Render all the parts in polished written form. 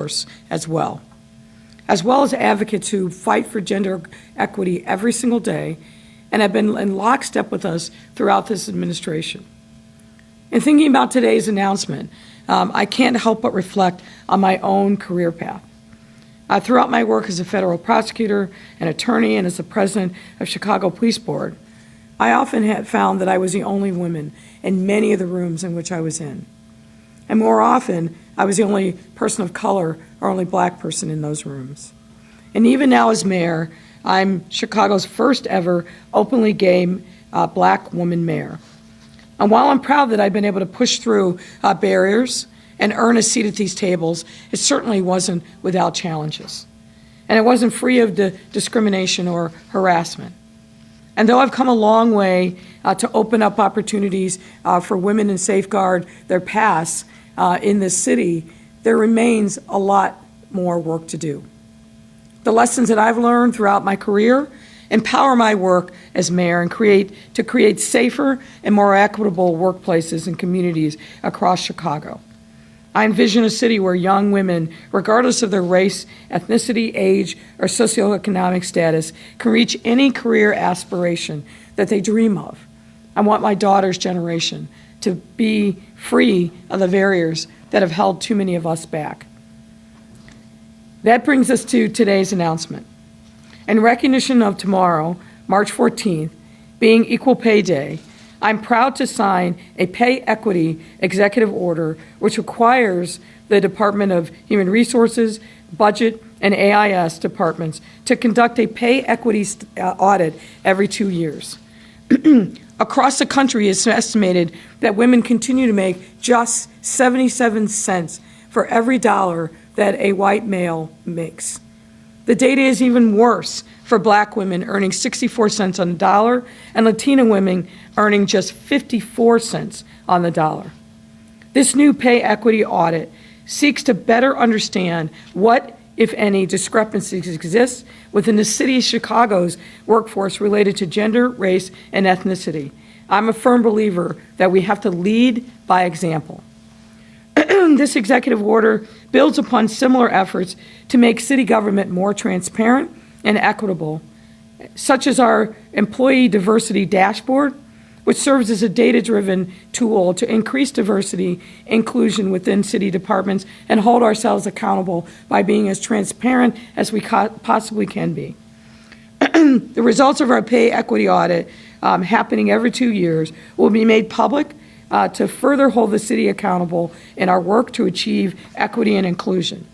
diverse as well as advocates who fight for gender equity every single day and have been in lockstep with us throughout this administration. In thinking about today's announcement, I can't help but reflect on my own career path. Throughout my work as a federal prosecutor, an attorney, and as the president of Chicago Police Board, I often had found that I was the only woman in many of the rooms in which I was in. And more often, I was the only person of color or only black person in those rooms. And even now as mayor, I'm Chicago's first ever openly gay black woman mayor. And while I'm proud that I've been able to push through barriers and earn a seat at these tables, it certainly wasn't without challenges. And it wasn't free of discrimination or harassment. And though I've come a long way to open up opportunities for women and safeguard their paths in this city, there remains a lot more work to do. The lessons that I've learned throughout my career empower my work as mayor and create safer and more equitable workplaces and communities across Chicago. I envision a city where young women, regardless of their race, ethnicity, age, or socioeconomic status, can reach any career aspiration that they dream of. I want my daughter's generation to be free of the barriers that have held too many of us back. That brings us to today's announcement. In recognition of tomorrow, March 14th, being Equal Pay Day, I'm proud to sign a pay equity executive order which requires the Department of Human Resources, Budget, and AIS departments to conduct a pay equity audit every 2 years. Across the country, it's estimated that women continue to make just 77 cents for every dollar that a white male makes. The data is even worse for black women earning 64 cents on the dollar and Latina women earning just 54 cents on the dollar. This new pay equity audit seeks to better understand what, if any, discrepancies exist within the city of Chicago's workforce related to gender, race, and ethnicity. I'm a firm believer that we have to lead by example. This executive order builds upon similar efforts to make city government more transparent and equitable, such as our employee diversity dashboard, which serves as a data-driven tool to increase diversity inclusion within city departments and hold ourselves accountable by being as transparent as we possibly can be. The results of our pay equity audit happening every 2 years will be made public to further hold the city accountable in our work to achieve equity and inclusion.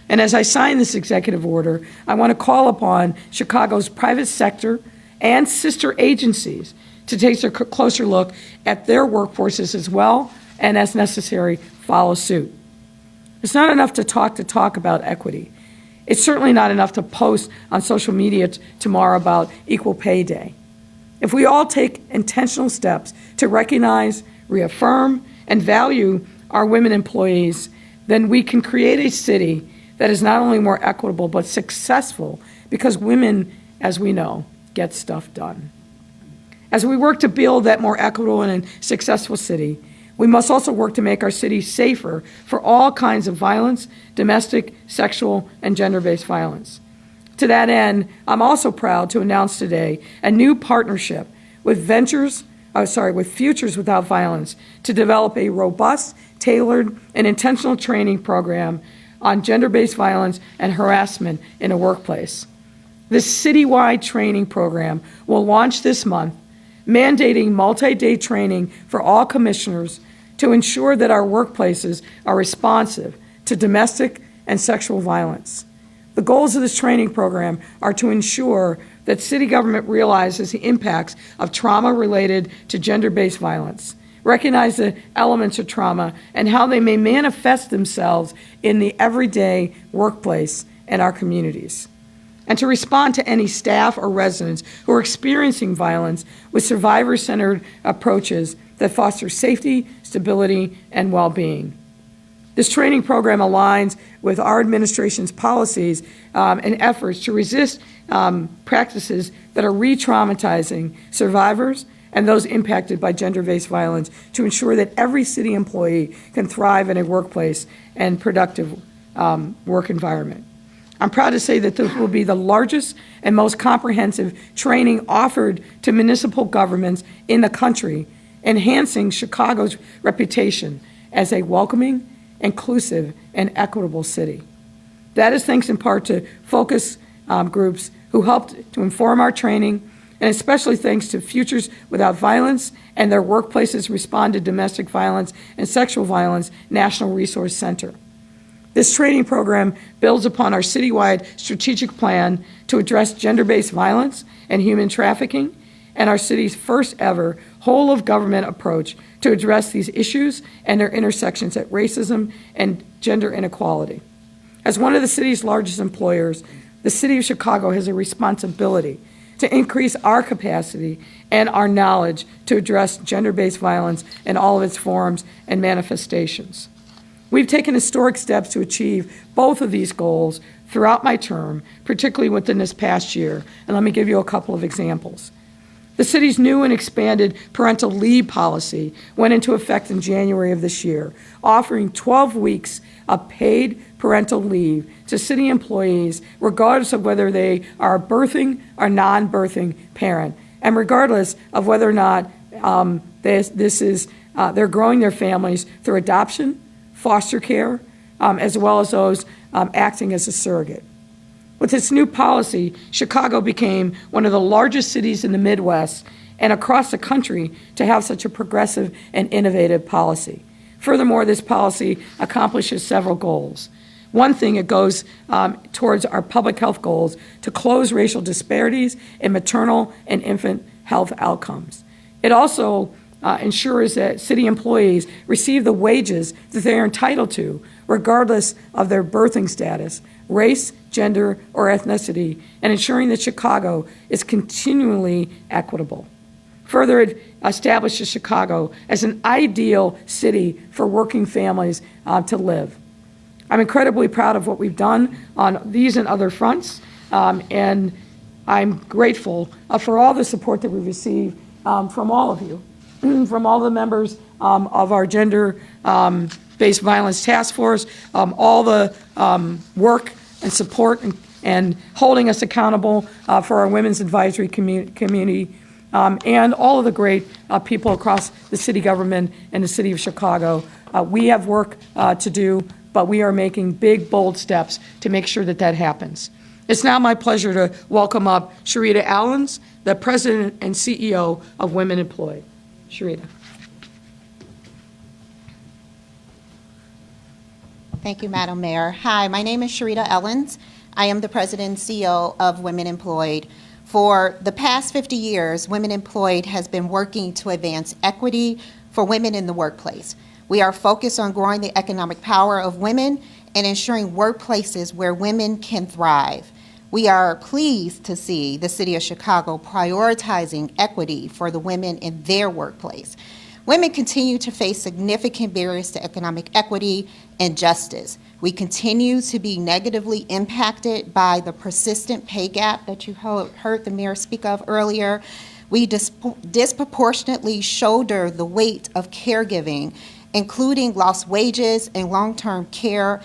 And as I sign this executive order, I want to call upon Chicago's private sector and sister agencies to take a closer look at their workforces as well, and as necessary, follow suit. It's not enough to talk about equity. It's certainly not enough to post on social media tomorrow about Equal Pay Day. If we all take intentional steps to recognize, reaffirm, and value our women employees, then we can create a city that is not only more equitable but successful, because women, as we know, get stuff done. As we work to build that more equitable and successful city, we must also work to make our city safer for all kinds of violence, domestic, sexual, and gender-based violence. To that end, I'm also proud to announce today a new partnership with Futures Without Violence to develop a robust, tailored, and intentional training program on gender-based violence and harassment in a workplace. This citywide training program will launch this month, mandating multi-day training for all commissioners to ensure that our workplaces are responsive to domestic and sexual violence. The goals of this training program are to ensure that city government realizes the impacts of trauma related to gender-based violence, recognize the elements of trauma and how they may manifest themselves in the everyday workplace and our communities, and to respond to any staff or residents who are experiencing violence with survivor-centered approaches that foster safety, stability, and well-being. This training program aligns with our administration's policies and efforts to resist practices that are re-traumatizing survivors and those impacted by gender-based violence, to ensure that every city employee can thrive in a workplace and productive work environment. I'm proud to say that this will be the largest and most comprehensive training offered to municipal governments in the country, enhancing Chicago's reputation as a welcoming, inclusive, and equitable city. That is thanks in part to focus groups who helped to inform our training, and especially thanks to Futures Without Violence and their Workplaces Respond to Domestic Violence and Sexual Violence National Resource Center. This training program builds upon our citywide strategic plan to address gender-based violence and human trafficking, and our city's first ever whole-of-government approach to address these issues and their intersections at racism and gender inequality. As one of the city's largest employers, the City of Chicago has a responsibility to increase our capacity and our knowledge to address gender-based violence in all of its forms and manifestations. We've taken historic steps to achieve both of these goals throughout my term, particularly within this past year, and let me give you a couple of examples. The city's new and expanded parental leave policy went into effect in January of this year, offering 12 weeks of paid parental leave to city employees, regardless of whether they are a birthing or non-birthing parent, and regardless of whether or not they're growing their families through adoption, foster care, as well as those acting as a surrogate. With this new policy, Chicago became one of the largest cities in the Midwest and across the country to have such a progressive and innovative policy. Furthermore, this policy accomplishes several goals. One thing, it goes towards our public health goals to close racial disparities in maternal and infant health outcomes. It also ensures that city employees receive the wages that they are entitled to, regardless of their birthing status, race, gender, or ethnicity, and ensuring that Chicago is continually equitable. Further, it establishes Chicago as an ideal city for working families to live. I'm incredibly proud of what we've done on these and other fronts, and I'm grateful for all the support that we've received from all of you, from all the members of our gender-based violence task force, all the work and support and holding us accountable for our women's advisory community, and all of the great people across the city government and the city of Chicago. We have work to do, but we are making big, bold steps to make sure that that happens. It's now my pleasure to welcome up Sharita Allens, the President and CEO of Women Employed. Sharita. Thank you, Madam Mayor. Hi, my name is Sharita Allens. I am the President and CEO of Women Employed. For the past 50 years, Women Employed has been working to advance equity for women in the workplace. We are focused on growing the economic power of women and ensuring workplaces where women can thrive. We are pleased to see the City of Chicago prioritizing equity for the women in their workplace. Women continue to face significant barriers to economic equity and justice. We continue to be negatively impacted by the persistent pay gap that you heard the mayor speak of earlier. We disproportionately shoulder the weight of caregiving, including lost wages and long-term care,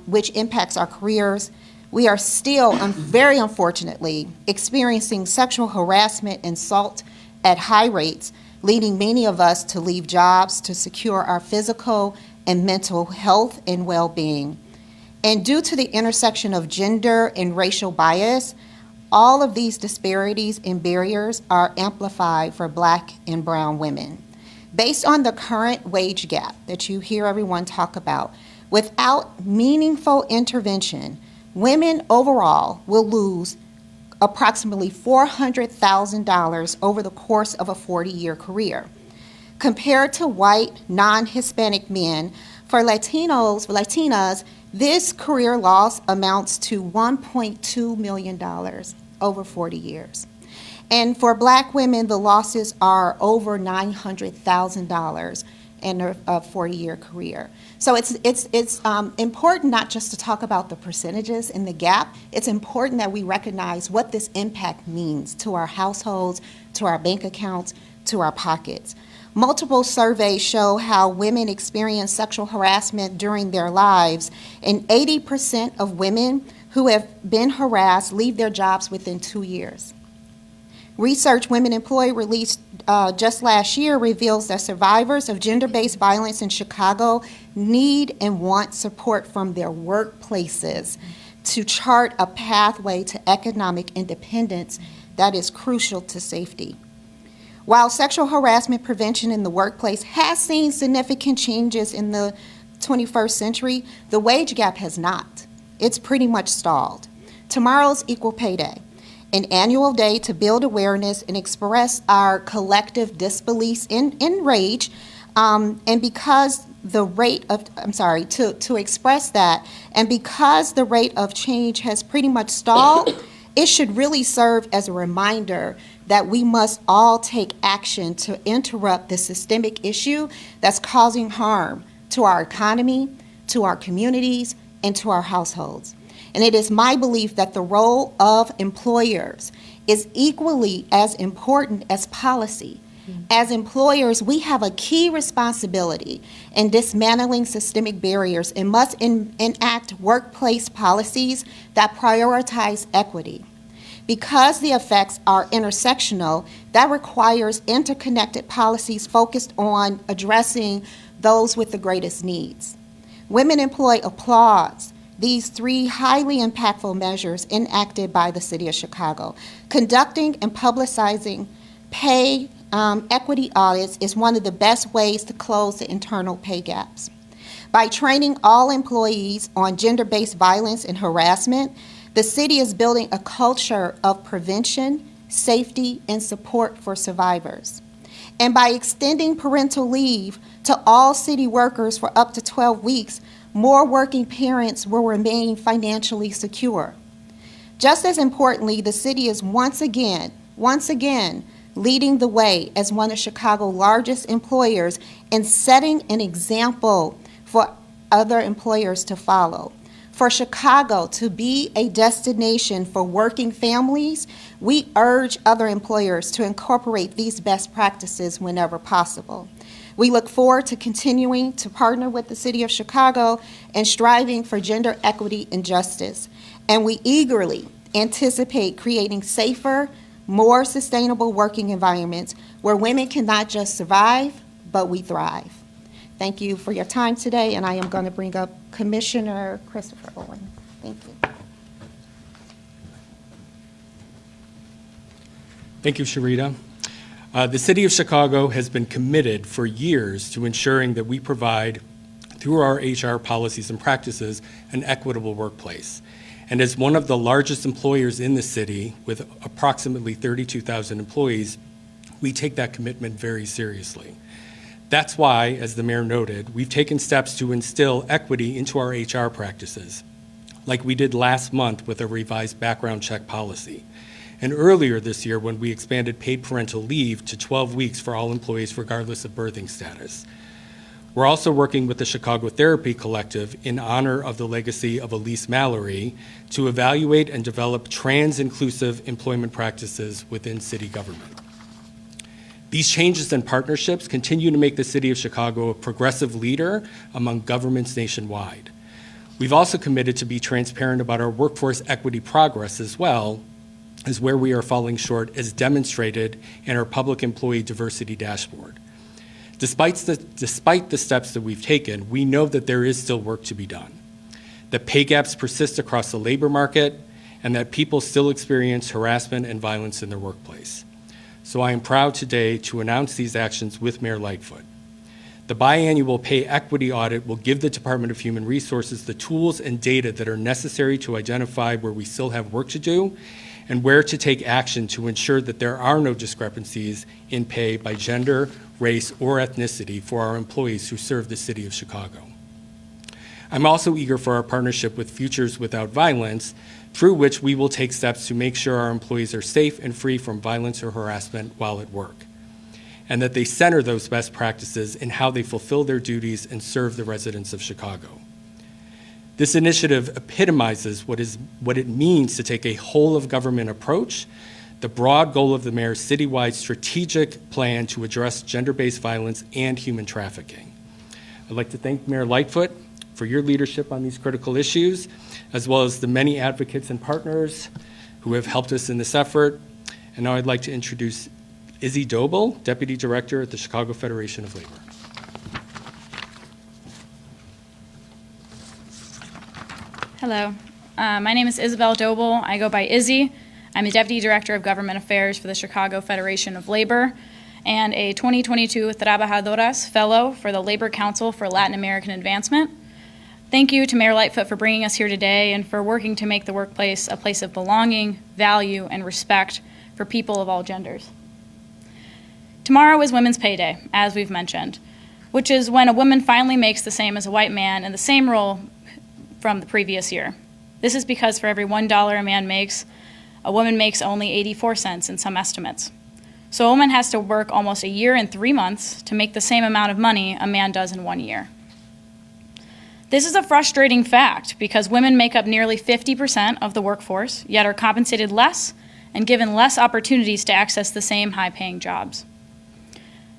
which impacts our careers. We are still, very unfortunately, experiencing sexual harassment and assault at high rates, leading many of us to leave jobs to secure our physical and mental health and well-being. And due to the intersection of gender and racial bias, all of these disparities and barriers are amplified for Black and brown women. Based on the current wage gap that you hear everyone talk about, without meaningful intervention, women overall will lose approximately $400,000 over the course of a 40-year career. Compared to white, non-Hispanic men, for Latinas, this career loss amounts to $1.2 million over 40 years. And for Black women, the losses are over $900,000 in a 40-year career. So it's important not just to talk about the percentages and the gap. It's important that we recognize what this impact means to our households, to our bank accounts, to our pockets. Multiple surveys show how women experience sexual harassment during their lives, and 80% of women who have been harassed leave their jobs within 2 years. Research Women Employed released just last year reveals that survivors of gender-based violence in Chicago need and want support from their workplaces to chart a pathway to economic independence that is crucial to safety. While sexual harassment prevention in the workplace has seen significant changes in the 21st century, the wage gap has not. It's pretty much stalled. Tomorrow's Equal Pay Day, an annual day to build awareness and express our collective disbelief and rage, and because the rate of, to express that, and because the rate of change has pretty much stalled, it should really serve as a reminder that we must all take action to interrupt the systemic issue that's causing harm to our economy, to our communities, and to our households. And it is my belief that the role of employers is equally as important as policy. As employers, we have a key responsibility in dismantling systemic barriers and must enact workplace policies that prioritize equity. Because the effects are intersectional, that requires interconnected policies focused on addressing those with the greatest needs. Women Employed applauds these 3 highly impactful measures enacted by the City of Chicago. Conducting and publicizing pay equity audits is one of the best ways to close the internal pay gaps. By training all employees on gender-based violence and harassment, the city is building a culture of prevention, safety, and support for survivors. And by extending parental leave to all city workers for up to 12 weeks, more working parents will remain financially secure. Just as importantly, the city is once again, leading the way as one of Chicago's largest employers and setting an example for other employers to follow. For Chicago to be a destination for working families, we urge other employers to incorporate these best practices whenever possible. We look forward to continuing to partner with the City of Chicago and striving for gender equity and justice. And we eagerly anticipate creating safer, more sustainable working environments where women can not just survive, but we thrive. Thank you for your time today, and I am going to bring up Commissioner Christopher Owen. Thank you. Thank you, Sharita. The City of Chicago has been committed for years to ensuring that we provide, through our HR policies and practices, an equitable workplace. And as one of the largest employers in the city, with approximately 32,000 employees, we take that commitment very seriously. That's why, as the mayor noted, we've taken steps to instill equity into our HR practices, like we did last month with a revised background check policy, and earlier this year when we expanded paid parental leave to 12 weeks for all employees regardless of birthing status. We're also working with the Chicago Therapy Collective in honor of the legacy of Elise Mallory to evaluate and develop trans-inclusive employment practices within city government. These changes and partnerships continue to make the City of Chicago a progressive leader among governments nationwide. We've also committed to be transparent about our workforce equity progress as well as where we are falling short, as demonstrated in our public employee diversity dashboard. Despite the steps that we've taken, we know that there is still work to be done, that pay gaps persist across the labor market, and that people still experience harassment and violence in their workplace. So I am proud today to announce these actions with Mayor Lightfoot. The biannual pay equity audit will give the Department of Human Resources the tools and data that are necessary to identify where we still have work to do and where to take action to ensure that there are no discrepancies in pay by gender, race, or ethnicity for our employees who serve the City of Chicago. I'm also eager for our partnership with Futures Without Violence, through which we will take steps to make sure our employees are safe and free from violence or harassment while at work, and that they center those best practices in how they fulfill their duties and serve the residents of Chicago. This initiative epitomizes what it means to take a whole-of-government approach the broad goal of the mayor's citywide strategic plan to address gender-based violence and human trafficking. I'd like to thank Mayor Lightfoot for your leadership on these critical issues, as well as the many advocates and partners who have helped us in this effort. And now I'd like to introduce Izzy Doble, Deputy Director at the Chicago Federation of Labor. Hello, my name is Isabel Doble. I go by Izzy. I'm the Deputy Director of Government Affairs for the Chicago Federation of Labor and a 2022 Trabajadoras Fellow for the Labor Council for Latin American Advancement. Thank you to Mayor Lightfoot for bringing us here today and for working to make the workplace a place of belonging, value, and respect for people of all genders. Tomorrow is Women's Pay Day, as we've mentioned, which is when a woman finally makes the same as a white man in the same role from the previous year. This is because for every $1 a man makes, a woman makes only 84 cents in some estimates. So a woman has to work almost a year and 3 months to make the same amount of money a man does in 1 year. This is a frustrating fact because women make up nearly 50% of the workforce, yet are compensated less and given less opportunities to access the same high-paying jobs.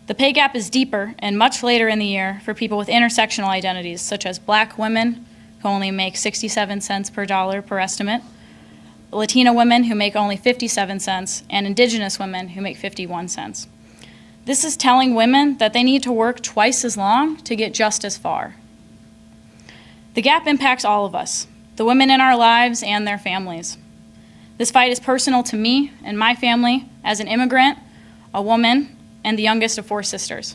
The pay gap is deeper and much later in the year for people with intersectional identities, such as Black women, who only make 67 cents per dollar per estimate, Latina women who make only 57 cents, and Indigenous women who make 51 cents. This is telling women that they need to work twice as long to get just as far. The gap impacts all of us, the women in our lives and their families. This fight is personal to me and my family as an immigrant, a woman, and the youngest of 4 sisters.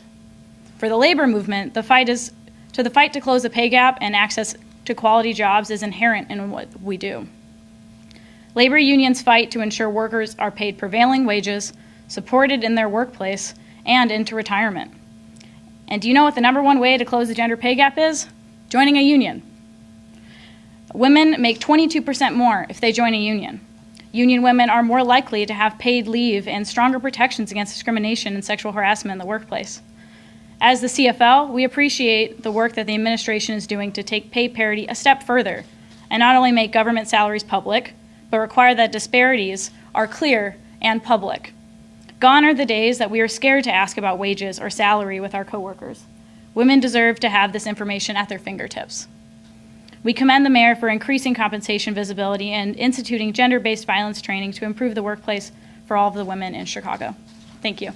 For the labor movement, the fight to close the pay gap and access to quality jobs is inherent in what we do. Labor unions fight to ensure workers are paid prevailing wages, supported in their workplace, and into retirement. And do you know what the #1 way to close the gender pay gap is? Joining a union. Women make 22% more if they join a union. Union women are more likely to have paid leave and stronger protections against discrimination and sexual harassment in the workplace. As the CFL, we appreciate the work that the administration is doing to take pay parity a step further and not only make government salaries public, but require that disparities are clear and public. Gone are the days that we are scared to ask about wages or salary with our coworkers. Women deserve to have this information at their fingertips. We commend the mayor for increasing compensation visibility and instituting gender-based violence training to improve the workplace for all of the women in Chicago. Thank you.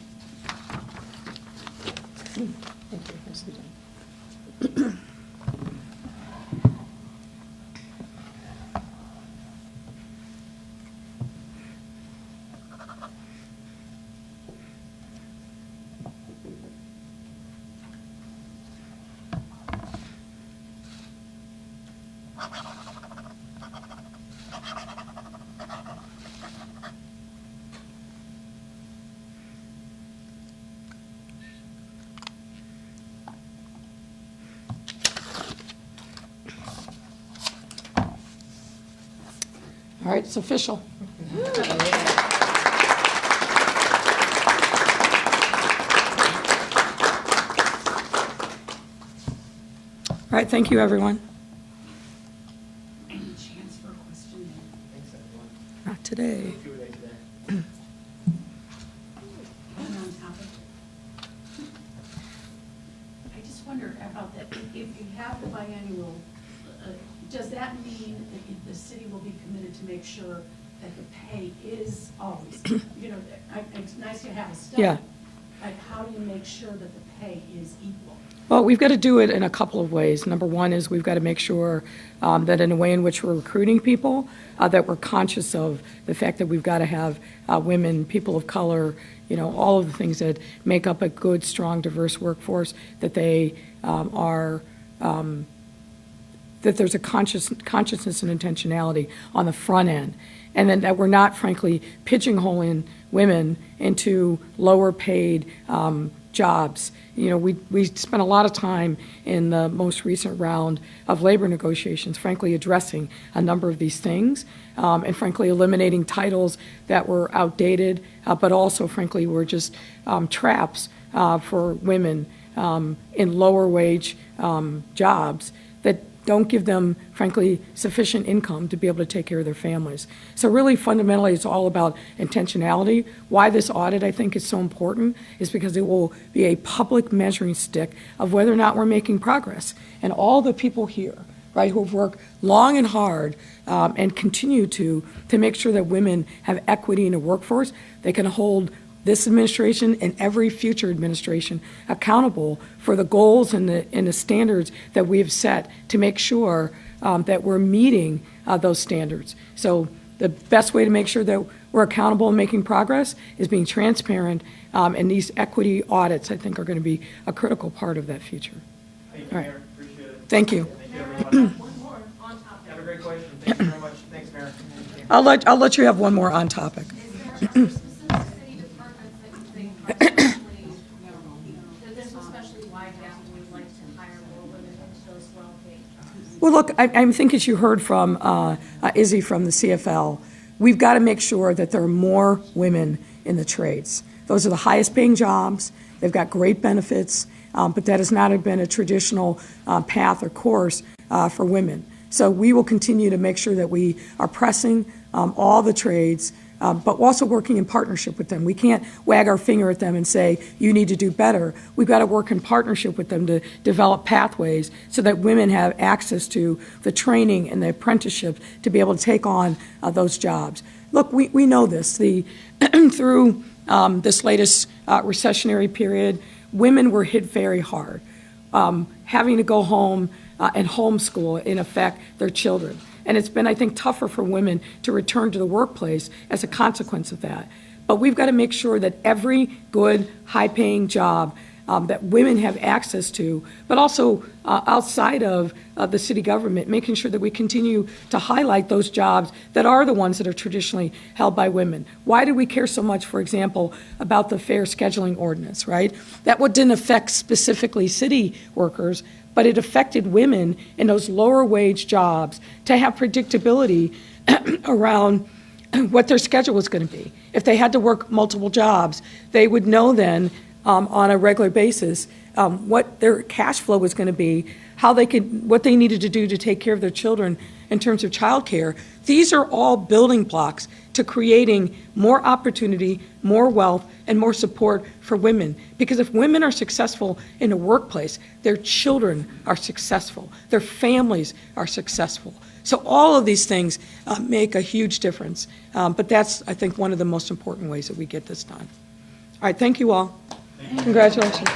All right, it's official. All right, thank you, everyone. Any chance for a question? Not today. On topic. I just wonder about that. If you have the biannual, does that mean that the city will be committed to make sure that the pay is always, it's nice to have a study. Yeah. But how do you make sure that the pay is equal? Well, we've got to do it in a couple of ways. Number one is we've got to make sure that in a way in which we're recruiting people, that we're conscious of the fact that we've got to have women, people of color, all of the things that make up a good, strong, diverse workforce, that they that there's a consciousness and intentionality on the front end, and then that we're not, frankly, pigeonholing women into lower paid jobs. We spent a lot of time in the most recent round of labor negotiations, frankly, addressing a number of these things, and frankly, eliminating titles that were outdated, but also, frankly, were just traps for women in lower wage jobs don't give them, frankly, sufficient income to be able to take care of their families. So really, fundamentally, it's all about intentionality. Why this audit, I think, is so important is because it will be a public measuring stick of whether or not we're making progress. And all the people here, right, who have worked long and hard and continue to make sure that women have equity in the workforce, they can hold this administration and every future administration accountable for the goals and the standards that we have set to make sure that we're meeting those standards. So the best way to make sure that we're accountable and making progress is being transparent, and these equity audits, I think, are going to be a critical part of that future. Thank you, All right. Mayor. Appreciate it. Thank you. Thank you, everyone. One more on topic. Have a great question. Thank you very much. Thanks, Mayor. I'll let you have one more on topic. Is there specific city departments that you think are especially, that there's especially wide gap and we'd like to hire more women into those well-paid jobs? Well, look, I think as you heard from Izzy from the CFL, we've got to make sure that there are more women in the trades. Those are the highest paying jobs. They've got great benefits, but that has not been a traditional path or course for women. So we will continue to make sure that we are pressing all the trades, but also working in partnership with them. We can't wag our finger at them and say, you need to do better. We've got to work in partnership with them to develop pathways so that women have access to the training and the apprenticeship to be able to take on those jobs. Look, we know this. Through this latest recessionary period, women were hit very hard, having to go home and homeschool, in effect, their children. And it's been, I think, tougher for women to return to the workplace as a consequence of that. But we've got to make sure that every good, high-paying job that women have access to, but also outside of the city government, making sure that we continue to highlight those jobs that are the ones that are traditionally held by women. Why do we care so much, for example, about the fair scheduling ordinance, right? That didn't affect specifically city workers, but it affected women in those lower wage jobs to have predictability around what their schedule was going to be. If they had to work multiple jobs, they would know then on a regular basis what their cash flow was going to be, what they needed to do to take care of their children in terms of childcare. These are all building blocks to creating more opportunity, more wealth, and more support for women. Because if women are successful in the workplace, their children are successful, their families are successful. So all of these things make a huge difference. But that's, I think, one of the most important ways that we get this done. All right, thank you all. Congratulations.